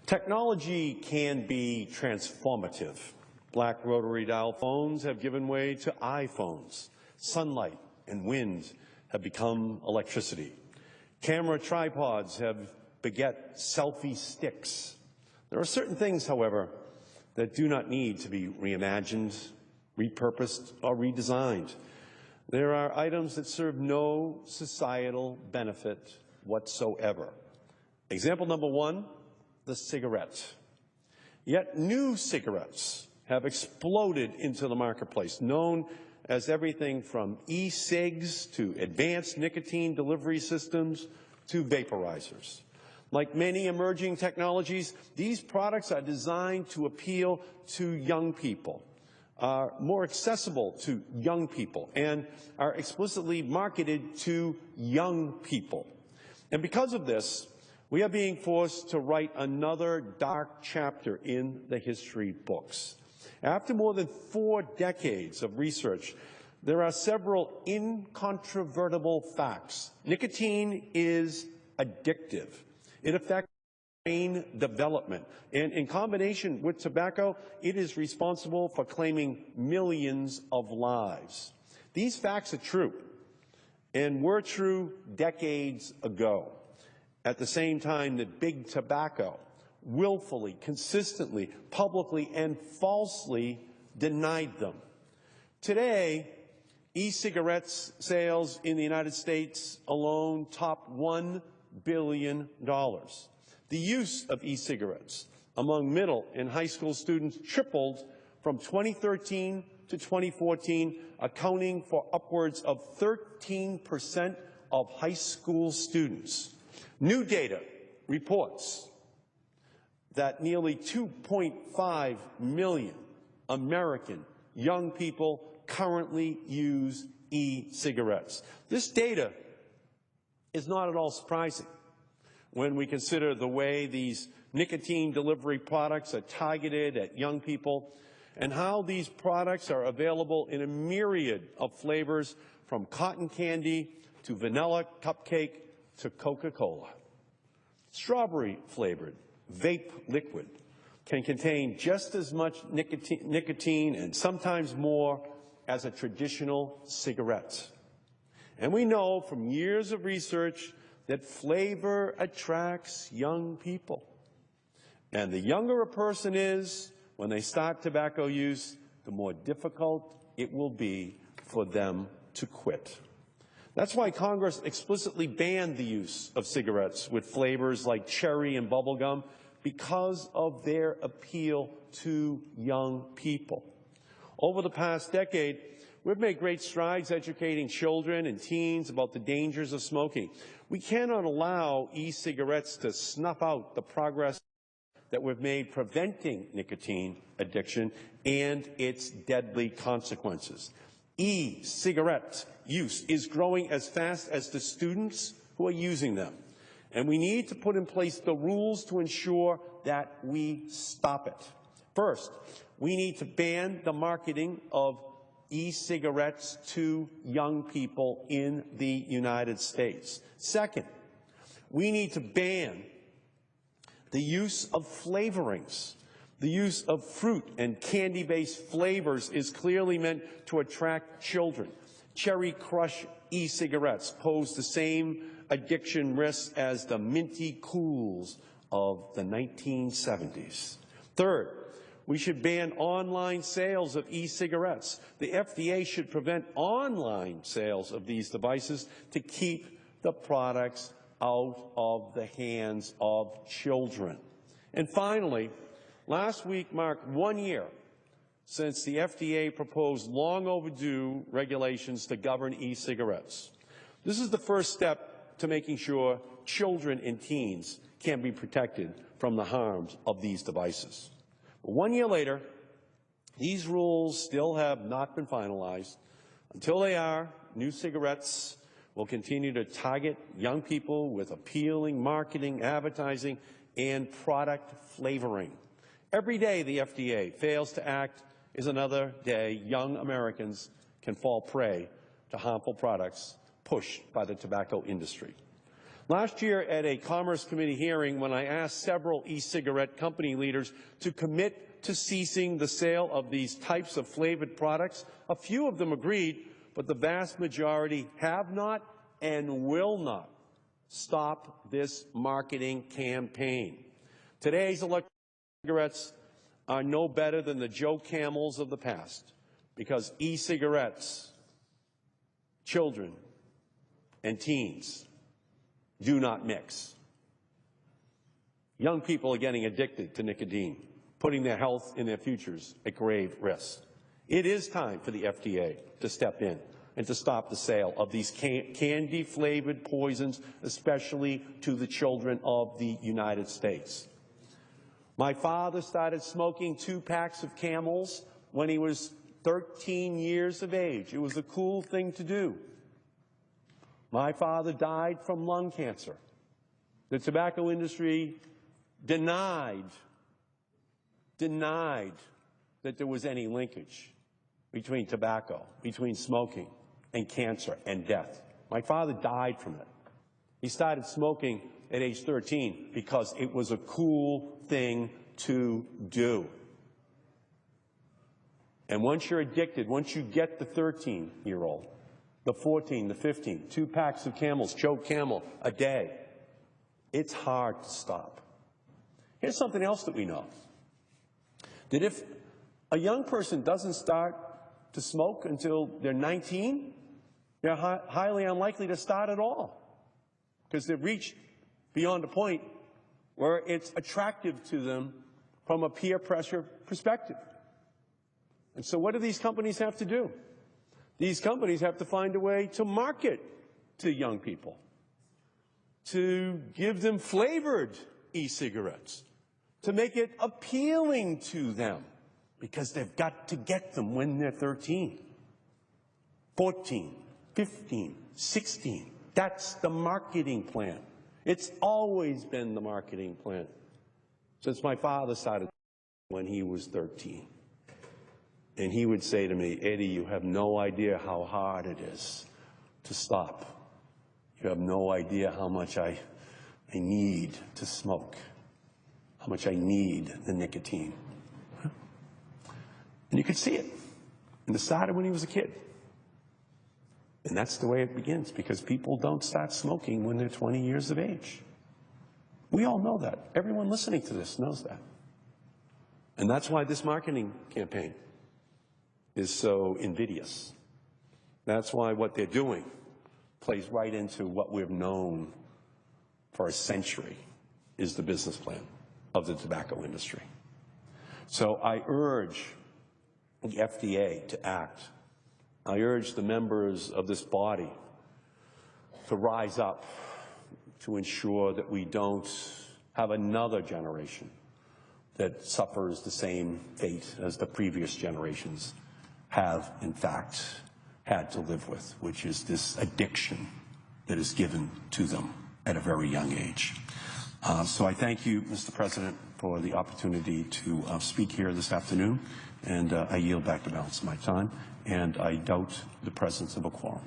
Technology can be transformative. Black rotary dial phones have given way to iPhones. Sunlight and wind have become electricity. Camera tripods have beget selfie sticks. There are certain things, however, that do not need to be reimagined, repurposed, or redesigned. There are items that serve no societal benefit whatsoever. Example number one, the cigarette. Yet new cigarettes have exploded into the marketplace, known as everything from e-cigs to advanced nicotine delivery systems to vaporizers. Like many emerging technologies, these products are designed to appeal to young people, are more accessible to young people, and are explicitly marketed to young people. And because of this, we are being forced to write another dark chapter in the history books. After more than 4 decades of research, there are several incontrovertible facts. Nicotine is addictive. It affects brain development, and in combination with tobacco, it is responsible for claiming millions of lives. These facts are true, and were true decades ago, at the same time that big tobacco willfully, consistently, publicly, and falsely denied them. Today, e-cigarettes sales in the United States alone top $1 billion. The use of e-cigarettes among middle and high school students tripled from 2013 to 2014, accounting for upwards of 13% of high school students. New data reports that nearly 2.5 million American young people currently use e-cigarettes. This data is not at all surprising when we consider the way these nicotine delivery products are targeted at young people and how these products are available in a myriad of flavors, from cotton candy to vanilla cupcake to Coca-Cola. Strawberry-flavored vape liquid can contain just as much nicotine and sometimes more as a traditional cigarette. And we know from years of research that flavor attracts young people. And the younger a person is when they start tobacco use, the more difficult it will be for them to quit. That's why Congress explicitly banned the use of cigarettes with flavors like cherry and bubblegum, because of their appeal to young people. Over the past decade, we've made great strides educating children and teens about the dangers of smoking. We cannot allow e-cigarettes to snuff out the progress that we've made preventing nicotine addiction and its deadly consequences. E-cigarette use is growing as fast as the students who are using them. And we need to put in place the rules to ensure that we stop it. First, we need to ban the marketing of e-cigarettes to young people in the United States. Second, we need to ban the use of flavorings. The use of fruit and candy-based flavors is clearly meant to attract children. Cherry Crush e-cigarettes pose the same addiction risks as the minty cools of the 1970s. Third, we should ban online sales of e-cigarettes. The FDA should prevent online sales of these devices to keep the products out of the hands of children. And finally, last week marked 1 year since the FDA proposed long overdue regulations to govern e-cigarettes. This is the first step to making sure children and teens can be protected from the harms of these devices. But 1 year later, these rules still have not been finalized. Until they are, new cigarettes will continue to target young people with appealing marketing, advertising, and product flavoring. Every day the FDA fails to act is another day young Americans can fall prey to harmful products pushed by the tobacco industry. Last year at a Commerce Committee hearing, when I asked several e-cigarette company leaders to commit to ceasing the sale of these types of flavored products, a few of them agreed, but the vast majority have not and will not stop this marketing campaign. Today's electronic cigarettes are no better than the Joe Camels of the past, because e-cigarettes, children and teens do not mix. Young people are getting addicted to nicotine, putting their health and their futures at grave risk. It is time for the FDA to step in and to stop the sale of these candy-flavored poisons, especially to the children of the United States. My father started smoking 2 packs of Camels when he was 13 years of age. It was a cool thing to do. My father died from lung cancer. The tobacco industry denied that there was any linkage between tobacco, between smoking and cancer and death. My father died from it. He started smoking at age 13 because it was a cool thing to do. And once you're addicted, once you get the 13-year-old, the 14, the 15, 2 packs of Camels, Joe Camel a day, it's hard to stop. Here's something else that we know. That if a young person doesn't start to smoke until they're 19, they're highly unlikely to start at all, because they've reached beyond a point where it's attractive to them from a peer pressure perspective. And so what do these companies have to do? These companies have to find a way to market to young people, to give them flavored e-cigarettes, to make it appealing to them, because they've got to get them when they're 13, 14, 15, 16. That's the marketing plan. It's always been the marketing plan since my father started when he was 13. And he would say to me, "Eddie, you have no idea how hard it is to stop. You have no idea how much I need to smoke, how much I need the nicotine." And you could see it. And it started when he was a kid. And that's the way it begins, because people don't start smoking when they're 20 years of age. We all know that. Everyone listening to this knows that. And that's why this marketing campaign is so invidious. That's why what they're doing plays right into what we've known for a century is the business plan of the tobacco industry. So I urge the FDA to act. I urge the members of this body to rise up to ensure that we don't have another generation that suffers the same fate as the previous generations have, in fact, had to live with, which is this addiction that is given to them at a very young age. So I thank you, Mr. President, for the opportunity to speak here this afternoon, and I yield back the balance of my time, and I doubt the presence of a quorum.